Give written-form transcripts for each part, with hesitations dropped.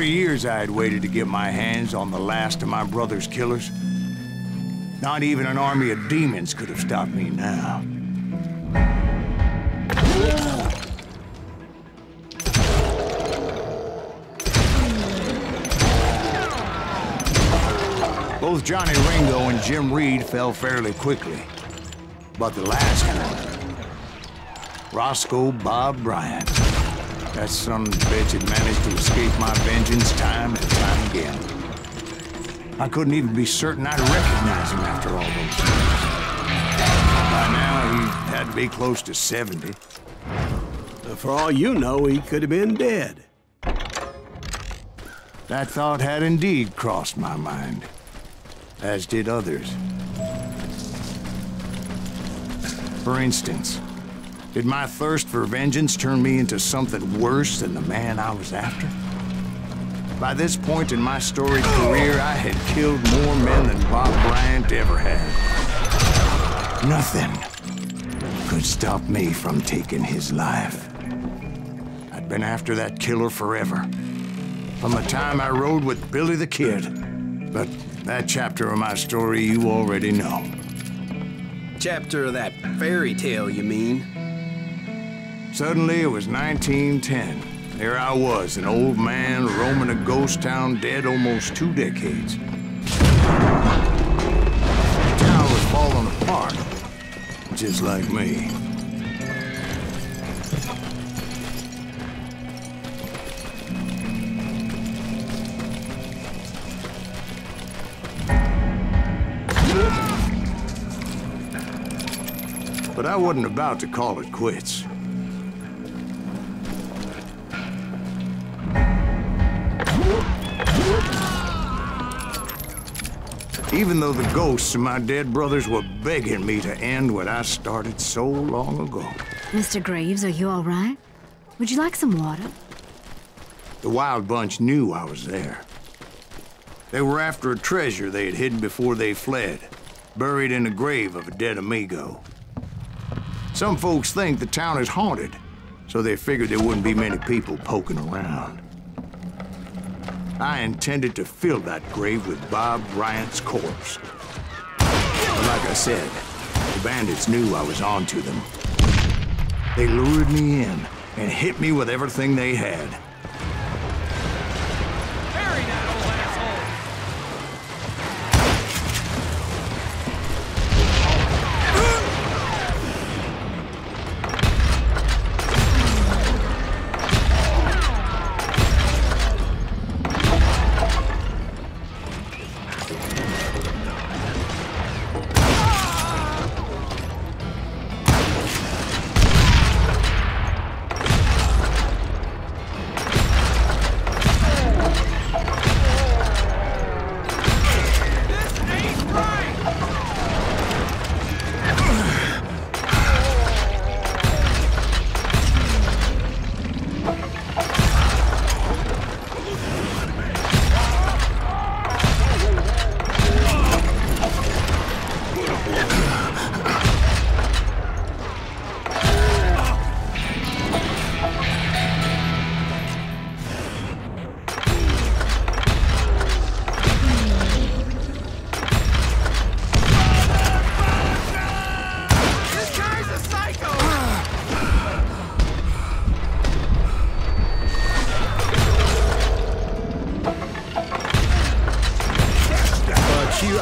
Years I had waited to get my hands on the last of my brother's killers. Not even an army of demons could have stopped me now. Both Johnny Ringo and Jim Reed fell fairly quickly. But the last one, Roscoe Bob Bryant, that son of a bitch had managed to escape my vengeance time and time again. I couldn't even be certain I'd recognize him after all those years. By now, he had to be close to 70. For all you know, he could have been dead. That thought had indeed crossed my mind, as did others. For instance, did my thirst for vengeance turn me into something worse than the man I was after? By this point in my storied career, I had killed more men than Bob Bryant ever had. Nothing could stop me from taking his life. I'd been after that killer forever, from the time I rode with Billy the Kid. But that chapter of my story you already know. Chapter of that fairy tale, you mean? Suddenly, it was 1910. There I was, an old man roaming a ghost town dead almost 2 decades. The town was falling apart, just like me. But I wasn't about to call it quits. Even though the ghosts of my dead brothers were begging me to end what I started so long ago. Mr. Greaves, are you all right? Would you like some water? The Wild Bunch knew I was there. They were after a treasure they had hidden before they fled, buried in the grave of a dead amigo. Some folks think the town is haunted, so they figured there wouldn't be many people poking around. I intended to fill that grave with Bob Bryant's corpse. But like I said, the bandits knew I was on to them. They lured me in and hit me with everything they had. Bury that old asshole!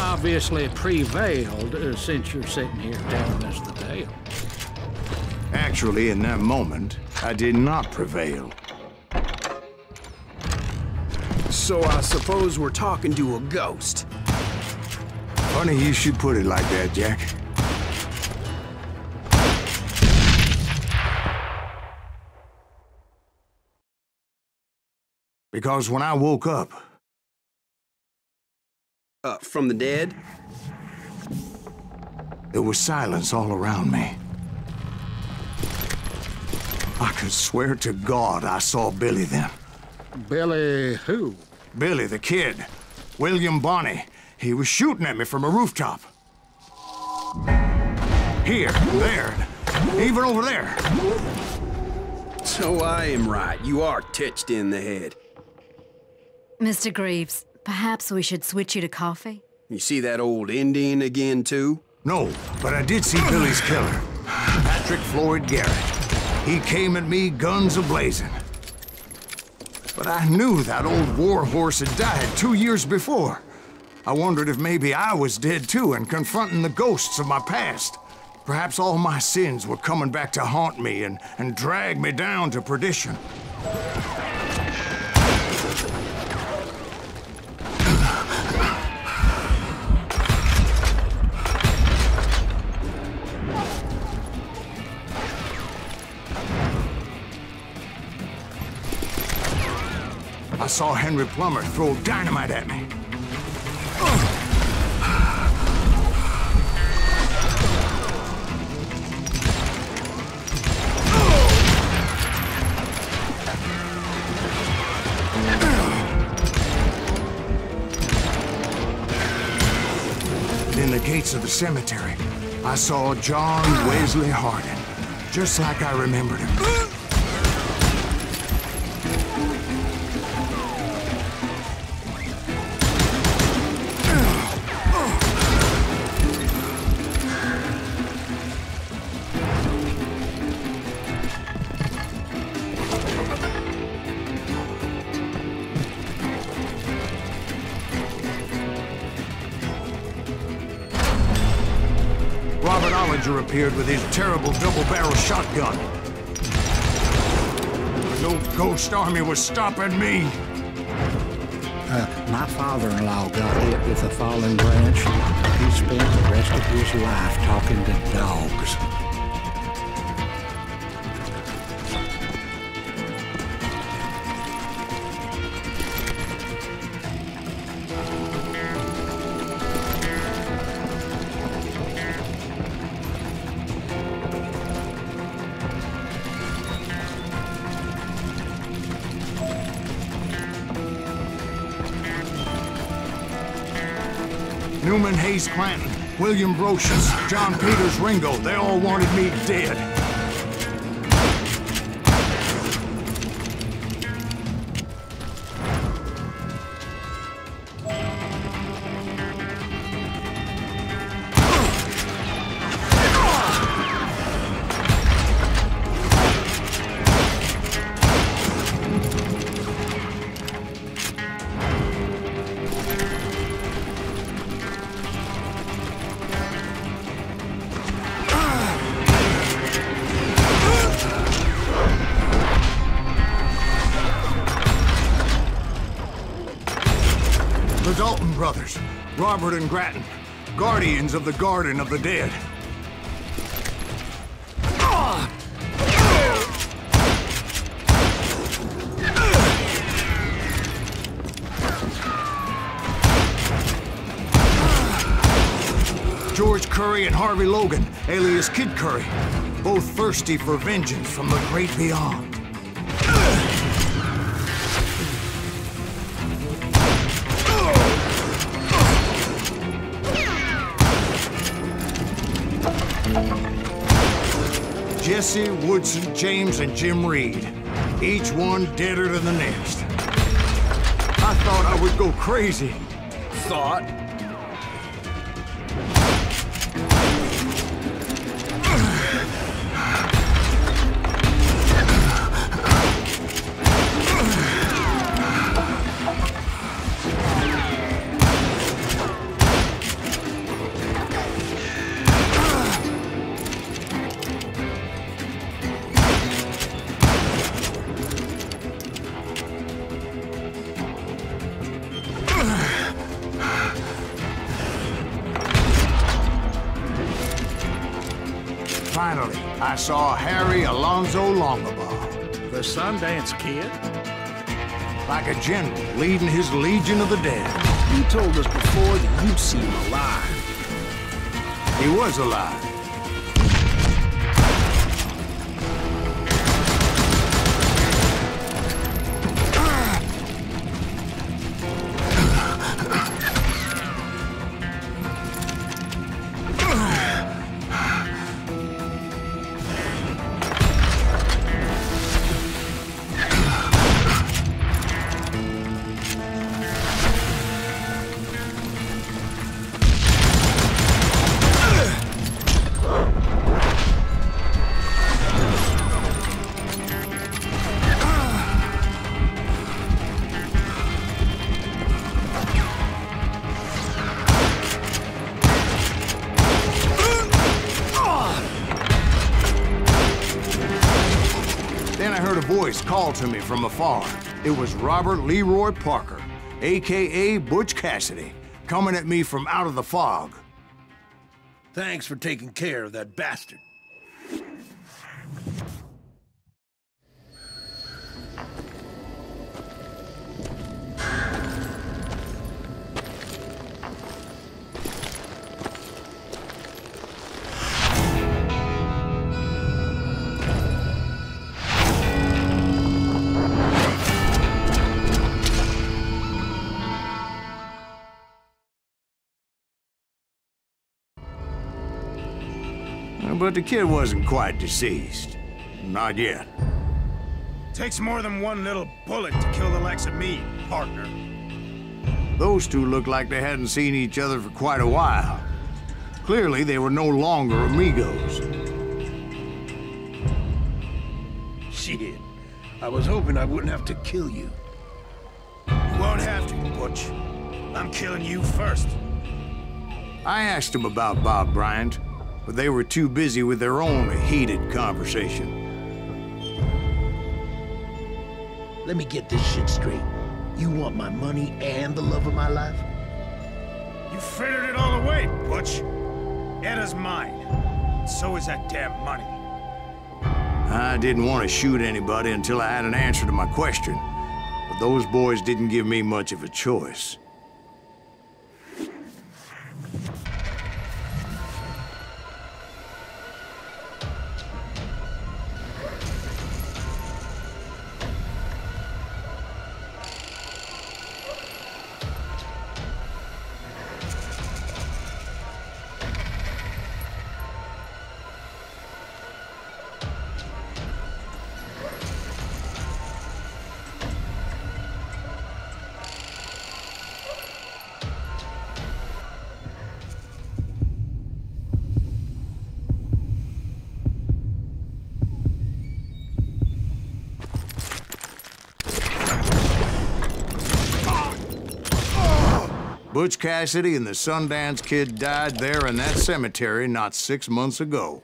Obviously prevailed since you're sitting here telling us the tale. Actually, in that moment, I did not prevail. So I suppose we're talking to a ghost. Funny you should put it like that, Jack. Because when I woke up... From the dead? There was silence all around me. I could swear to God I saw Billy then. Billy who? Billy the Kid. William Bonney. He was shooting at me from a rooftop. Here, there, even over there. So I am right. You are touched in the head. Mr. Greaves, perhaps we should switch you to coffee? You see that old Indian again, too? No, but I did see Billy's killer, Patrick Floyd Garrett. He came at me guns a-blazing. But I knew that old war horse had died 2 years before. I wondered if maybe I was dead too and confronting the ghosts of my past. Perhaps all my sins were coming back to haunt me and drag me down to perdition. I saw Henry Plummer throw dynamite at me. In the gates of the cemetery, I saw John Wesley Hardin, just like I remembered him. Appeared with his terrible double-barrel shotgun. No ghost army was stopping me. My father-in-law got hit with a falling branch. He spent the rest of his life talking to dogs. Newman Hayes Clanton, William Brocious, John Peters Ringo, they all wanted me dead. Brothers, Robert and Grattan, guardians of the Garden of the Dead. George Curry and Harvey Logan, alias Kid Curry, both thirsty for vengeance from the great beyond. Jesse, Woodson, James, and Jim Reed. Each one deader than the next. I thought I would go crazy. Thought? Finally, I saw Harry Alonzo Longabaugh. The Sundance Kid? Like a general leading his legion of the dead. You told us before that you'd seen him alive. He was alive. voice called to me from afar. It was Robert Leroy Parker, a.k.a. Butch Cassidy, coming at me from out of the fog. Thanks for taking care of that bastard. But the kid wasn't quite deceased. Not yet. Takes more than one little bullet to kill the likes of me, partner. Those two looked like they hadn't seen each other for quite a while. Clearly, they were no longer amigos. Shit. I was hoping I wouldn't have to kill you. You won't have to, Butch. I'm killing you first. I asked him about Bob Bryant, but they were too busy with their own heated conversation. Let me get this shit straight. You want my money and the love of my life? You frittered it all away, Butch. Etta's mine. So is that damn money. I didn't want to shoot anybody until I had an answer to my question, but those boys didn't give me much of a choice. Butch Cassidy and the Sundance Kid died there in that cemetery not 6 months ago.